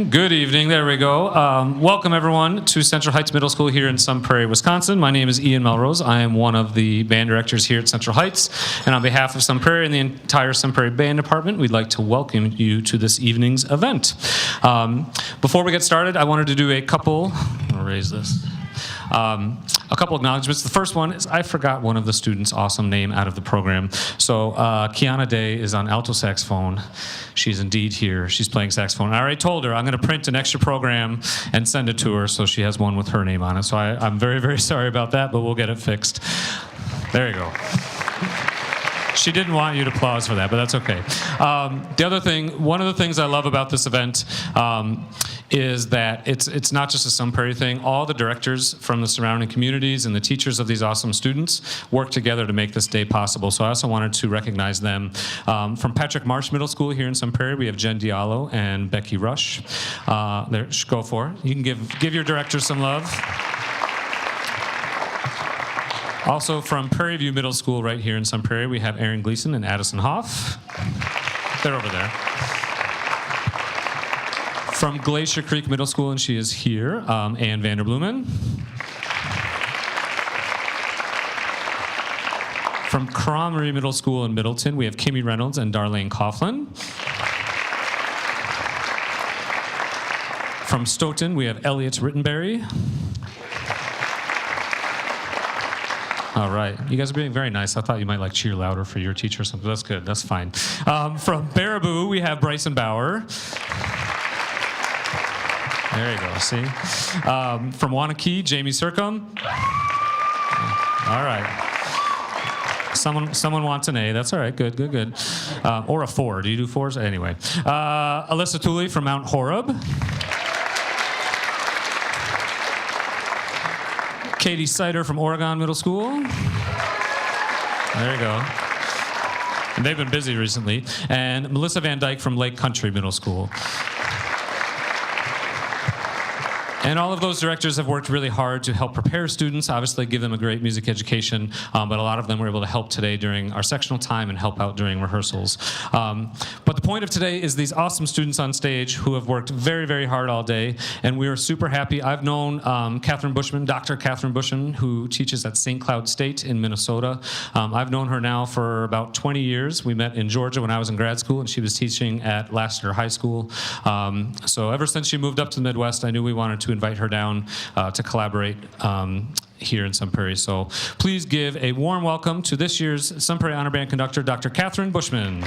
Good evening. There we go. Welcome, everyone, to Central Heights Middle School here in Sun Prairie, Wisconsin. My name is Ian Melrose. I am one of the band directors here at Central Heights. And on behalf of Sun Prairie and the entire Sun Prairie Band Department, we'd like to welcome you to this evening's event. Before we get started, I wanted to do a couple, I'll raise this. A couple acknowledgments. The first one is I forgot one of the students' awesome name out of the program. So Kiana Day is on alto saxophone. She's indeed here. She's playing saxophone. I already told her I'm going to print an extra program and send it to her so she has one with her name on it. So I'm very, very sorry about that, but we'll get it fixed. There you go. She didn't want you to applause for that, but that's okay. The other thing, one of the things I love about this event is that it's not just a Sun Prairie thing. All the directors from the surrounding communities and the teachers of these awesome students work together to make this day possible. So I also wanted to recognize them. From Patrick Marsh Middle School here in Sun Prairie, we have Jen Diallo and Becky Rush. There, go for it. You can give your directors some love. Also from Prairie View Middle School right here in Sun Prairie, we have Aaron Gleason and Addison Hoff. They're over there. From Glacier Creek Middle School, and she is here, Ann Vanderblumen. From Cromery Middle School in Middleton, we have Kimmy Reynolds and Darlene Coughlin. From Stoughton, we have Elliot Rittenberry. All right. You guys are being very nice. I thought you might like cheer louder for your teacher or something. That's good. That's fine. From Baraboo, we have Bryson Bauer. There you go. See? From Wanakee, Jamie Sercom. All right. Someone wants an A. That's all right. Good, good, good. Or a 4. Do you do 4s? Anyway. Alyssa Tooley from Mount Horeb. Katie Sider from Oregon Middle School. There you go. And they've been busy recently. And Melissa Van Dyke from Lake Country Middle School. And all of those directors have worked really hard to help prepare students, obviously give them a great music education, but a lot of them were able to help today during our sectional time and help out during rehearsals. But the point of today is these awesome students on stage who have worked very, very hard all day, and we are super happy. I've known Catherine Bushman, Dr. Catherine Bushman, who teaches at St. Cloud State in Minnesota. I've known her now for about 20 years. We met in Georgia when I was in grad school, and she was teaching at Lassiter High School. So ever since she moved up to the Midwest, I knew we wanted to invite her down to collaborate here in Sun Prairie. So please give a warm welcome to this year's Sun Prairie Honor Band conductor, Dr. Catherine Bushman.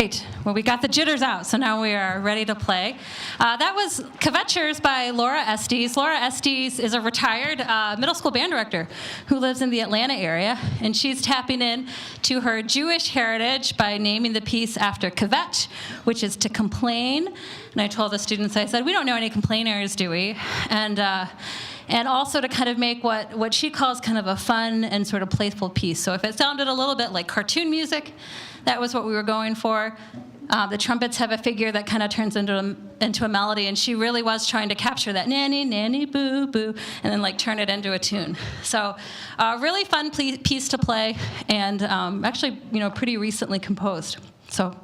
right. Well, we got the jitters out, so now we are ready to play. That was Kvetchers by Laura Estes. Laura Estes is a retired middle school band director who lives in the Atlanta area, and she's tapping in to her Jewish heritage by naming the piece after kvetch, which is to complain. And I told the students, I said, we don't know any complainers, do we? And also to kind of make what she calls kind of a fun and sort of playful piece. So if it sounded a little bit like cartoon music, that was what we were going for. The trumpets have a figure that kind of turns into a melody, and she really was trying to capture that nanny, nanny, boo, boo, and then like turn it into a tune. So really fun piece to play, and actually, pretty recently composed. So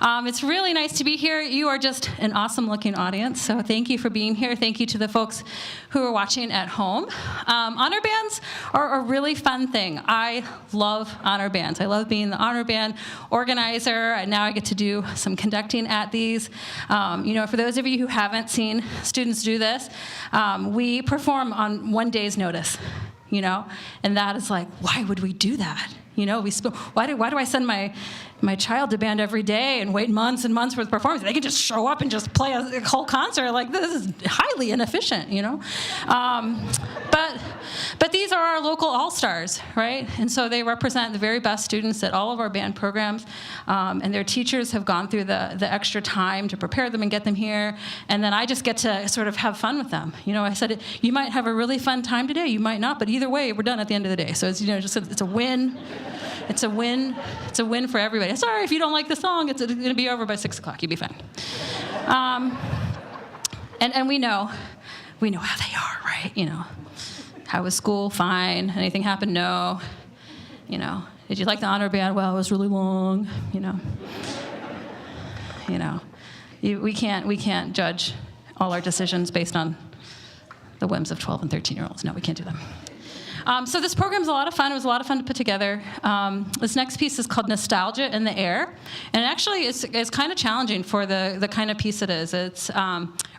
it's really nice to be here. You are just an awesome-looking audience, so thank you for being here. Thank you to the folks who are watching at home. Honor bands are a really fun thing. I love honor bands. I love being the honor band organizer, and now I get to do some conducting at these. For those of you who haven't seen students do this, we perform on one day's notice, and that is like, why would we do that? Why do I send my child to band every day and wait months and months for the performance? They can just show up and just play a whole concert. Like, this is highly inefficient, But these are our local all-stars, right? And so they represent the very best students at all of our band programs, and their teachers have gone through the extra time to prepare them and get them here, and then I just get to sort of have fun with them. I said, you might have a really fun time today, you might not, but either way, we're done at the end of the day. So it's, it's a win. It's a win. It's a win for everybody. Sorry if you don't like the song. It's going to be over by 6 o'clock. You'll be fine. And we know how they are, right? How was school? Fine. Anything happened? No. Did you like the honor band? Well, it was really long. We can't judge all our decisions based on the whims of 12 and 13-year-olds. No, we can't do them. So this program's a lot of fun. It was a lot of fun to put together. This next piece is called Nostalgia in the Air. And actually, it's kind of challenging for the kind of piece it is. It's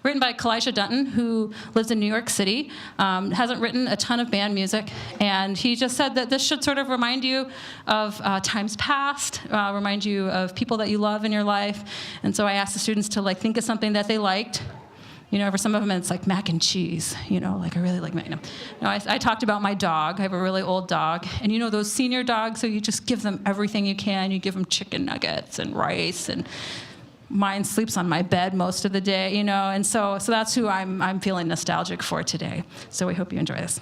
written by Kalijah Dutton, who lives in New York City, hasn't written a ton of band music. And he just said that this should sort of remind you of times past, remind you of people that you love in your life. And so I asked the students to think of something that they liked. For some of them, it's like mac and cheese. I really like mac. I talked about my dog. I have a really old dog. And those senior dogs, so you just give them everything you can. You give them chicken nuggets and rice. And mine sleeps on my bed most of the day, And so that's who I'm feeling nostalgic for today. So we hope you enjoy this.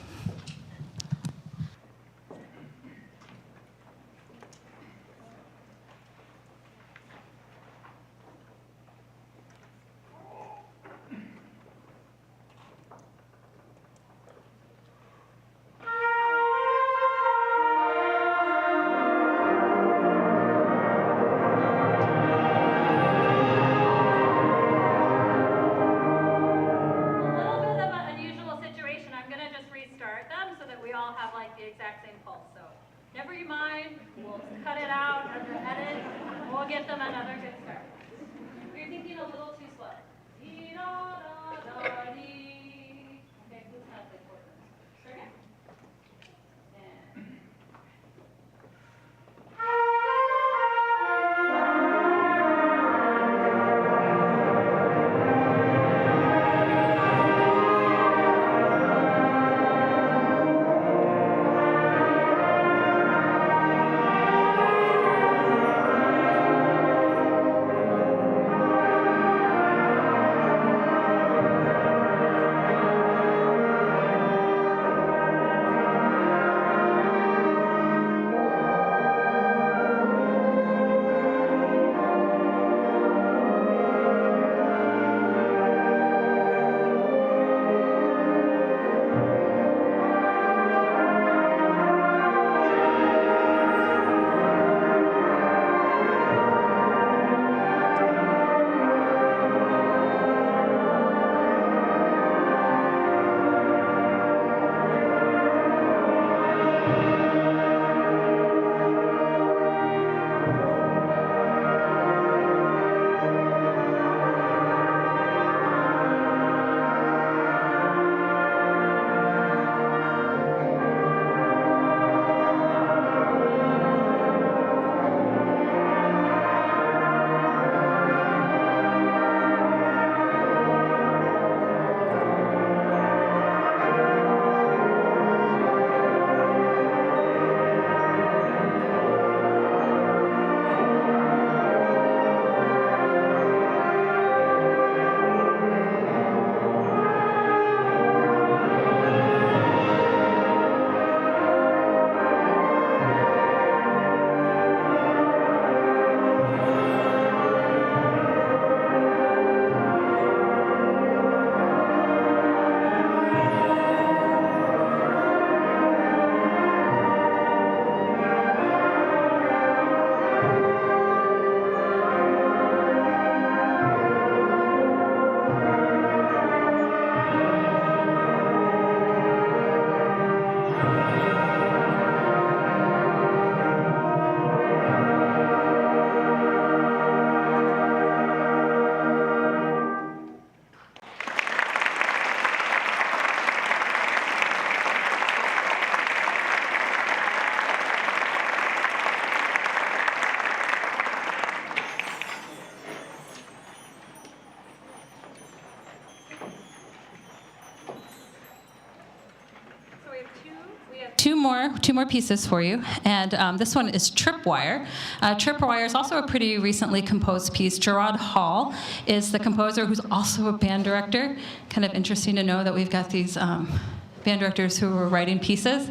two more pieces for you, and this one is Tripwire. Tripwire is also a pretty recently composed piece. Gerard Hall is the composer, who's also a band director. Kind of interesting to know that we've got these band directors who are writing pieces,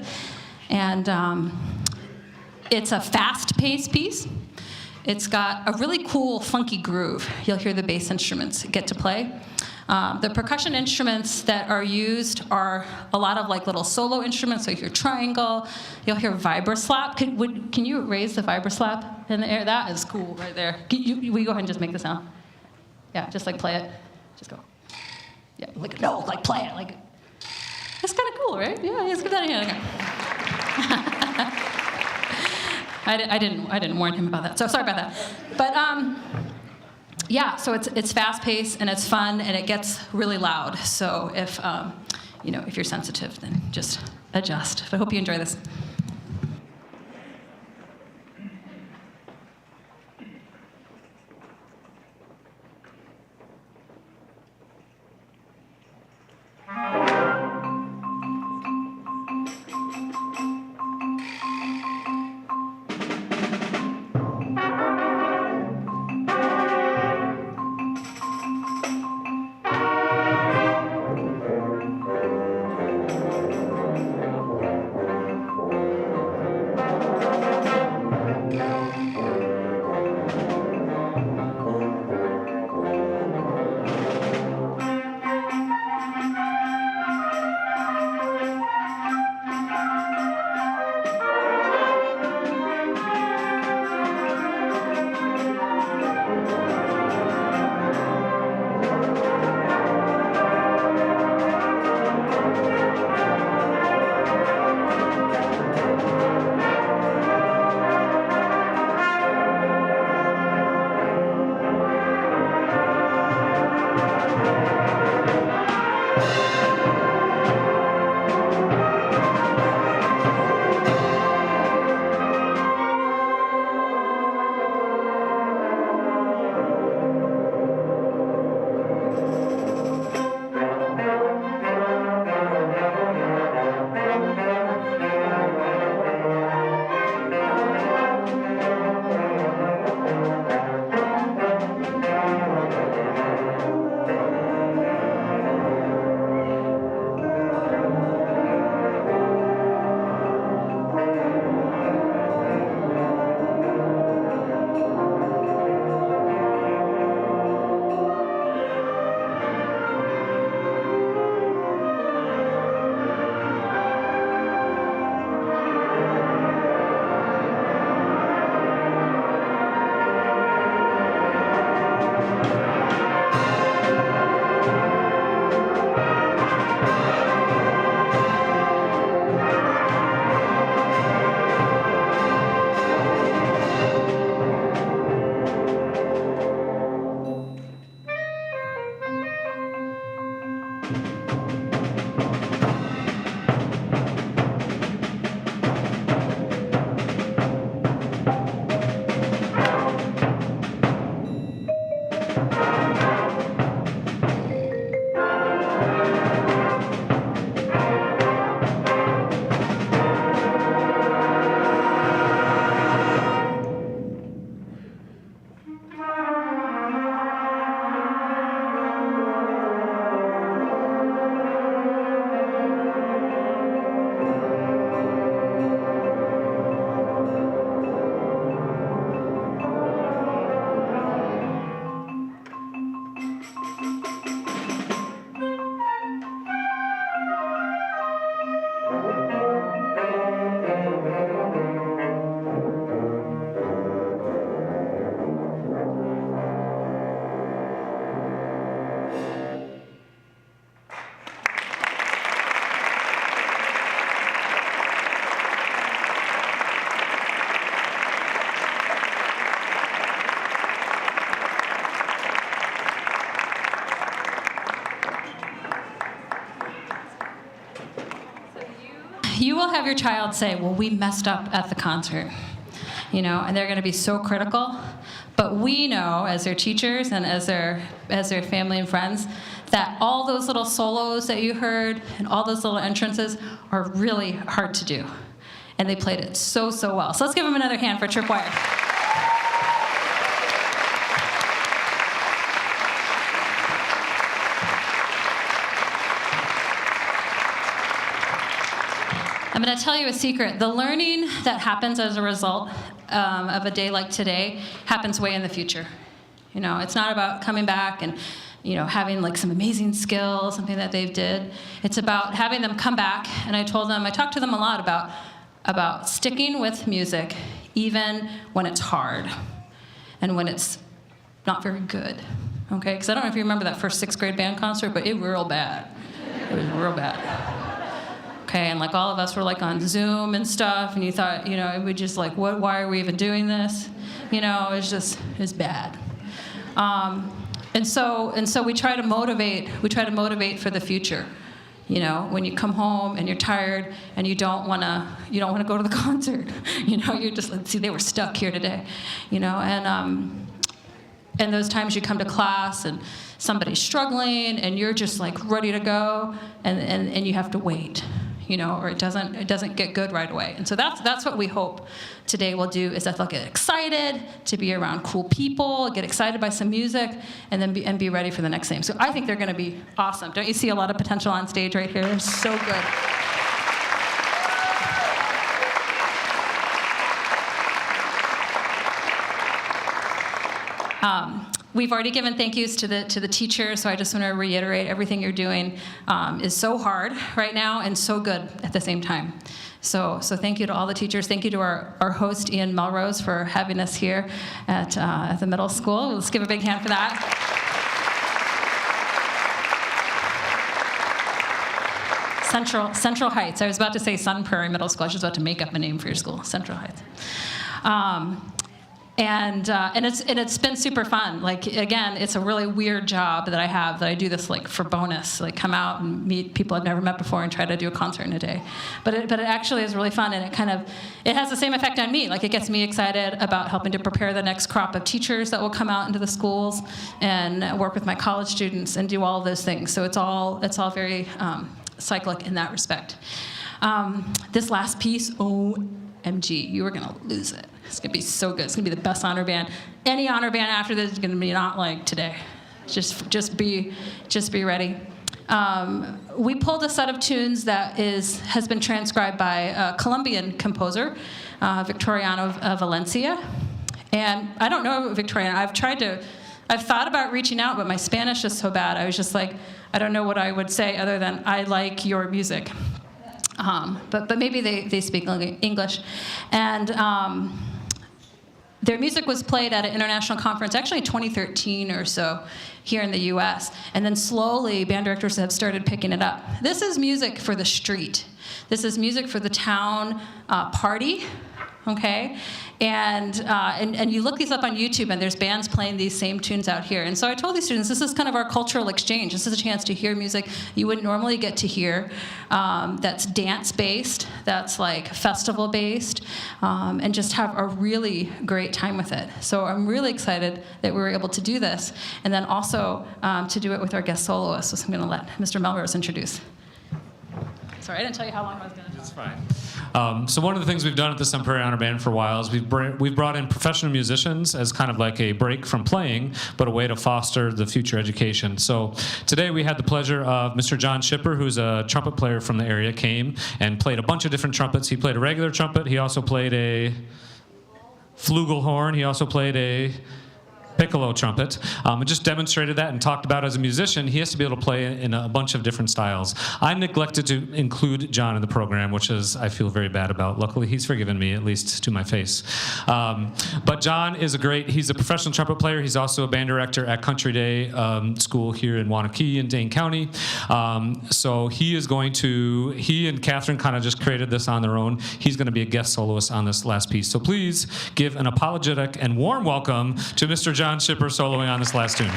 and it's a fast-paced piece. It's got a really cool, funky groove. You'll hear the bass instruments get to play. The percussion instruments that are used are a lot of like little solo instruments. So you hear triangle, you'll hear vibroslap. Can you raise the vibroslap in the air? That is cool right there. Will you go ahead and just make the sound? Yeah, just like play it. Just go. Yeah, like play it. Like, that's kind of cool, right? Yeah, let's give that a hand. I didn't warn him about that, so sorry about that. But yeah, so it's fast-paced and it's fun and it gets really loud. So if if you're sensitive, then just adjust. But I hope you enjoy this. You will have your child say, well, we messed up at the concert, and they're going to be so critical. But we know, as their teachers and as their family and friends, that all those little solos that you heard and all those little entrances are really hard to do. And they played it so, so well. So let's give them another hand for Tripwire. I'm going to tell you a secret. The learning that happens as a result of a day like today happens way in the future. You know, it's not about coming back and, you know, having like some amazing skill, something that they did. It's about having them come back. And I talked to them a lot about sticking with music even when it's hard and when it's not very good. Okay? Because I don't know if you remember that first 6th grade band concert, but it was real bad. It was real bad. Okay, and like all of us were like on Zoom and stuff, and you thought, you know, we just like, why are we even doing this? You know, it's bad. And so we try to motivate for the future. You know, when you come home and you're tired and you don't want to go to the concert. You know, you're just like, see, they were stuck here today. You know, and those times you come to class and somebody's struggling and you're just like ready to go, and you have to wait. You know, or it doesn't get good right away. And so that's what we hope today will do, is that they'll get excited to be around cool people, get excited by some music, and then be ready for the next thing. So I think they're going to be awesome. Don't you see a lot of potential on stage right here? They're so good. We've already given thank yous to the teachers, so I just want to reiterate, everything you're doing is so hard right now and so good at the same time. So thank you to all the teachers. Thank you to our host, Ian Melrose, for having us here at the middle school. Let's give a big hand for that. Central Heights. I was about to say Sun Prairie Middle School. I was just about to make up a name for your school, Central Heights. And it's been super fun. Like, again, it's a really weird job that I have, that I do this like for bonus, like come out and meet people I've never met before and try to do a concert in a day. But it actually is really fun, and it has the same effect on me. Like, it gets me excited about helping to prepare the next crop of teachers that will come out into the schools and work with my college students and do all of those things. So it's all very cyclic in that respect. This last piece, OMG, you are gonna lose it. It's gonna be so good. It's gonna be the best honor band. Any honor band after this is gonna be not like today. Just be ready. We pulled a set of tunes that has been transcribed by a Colombian composer, Victoriano Valencia. And I don't know Victoriano. I've thought about reaching out, but my Spanish is so bad. I was just like, I don't know what I would say other than I like your music. But maybe they speak English. And their music was played at an international conference, actually in 2013 or so, here in the US. And then slowly, band directors have started picking it up. This is music for the street. This is music for the town party, okay? And you look these up on YouTube, and there's bands playing these same tunes out here. And so I told these students, this is kind of our cultural exchange. This is a chance to hear music you wouldn't normally get to hear, that's dance-based, that's like festival-based, and just have a really great time with it. So I'm really excited that we were able to do this, and then also to do it with our guest soloist, so I'm going to let Mr. Melrose introduce. Sorry, I didn't tell you how long I was going to talk. That's fine. So one of the things we've done at the Sun Prairie Honor Band for a while is we've brought in professional musicians as kind of like a break from playing, but a way to foster the future education. So today we had the pleasure of Mr. John Shipper, who's a trumpet player from the area, came and played a bunch of different trumpets. He played a regular trumpet. He also played a flugelhorn. He also played a piccolo trumpet, and just demonstrated that and talked about, as a musician, he has to be able to play in a bunch of different styles. I neglected to include John in the program, which I feel very bad about. Luckily, he's forgiven me, at least to my face. But John is he's a professional trumpet player. He's also a band director at Country Day School here in Waunakee in Dane County. So he and Catherine kind of just created this on their own. He's going to be a guest soloist on this last piece. So please give an apologetic and warm welcome to Mr. John Shipper soloing on this last tune.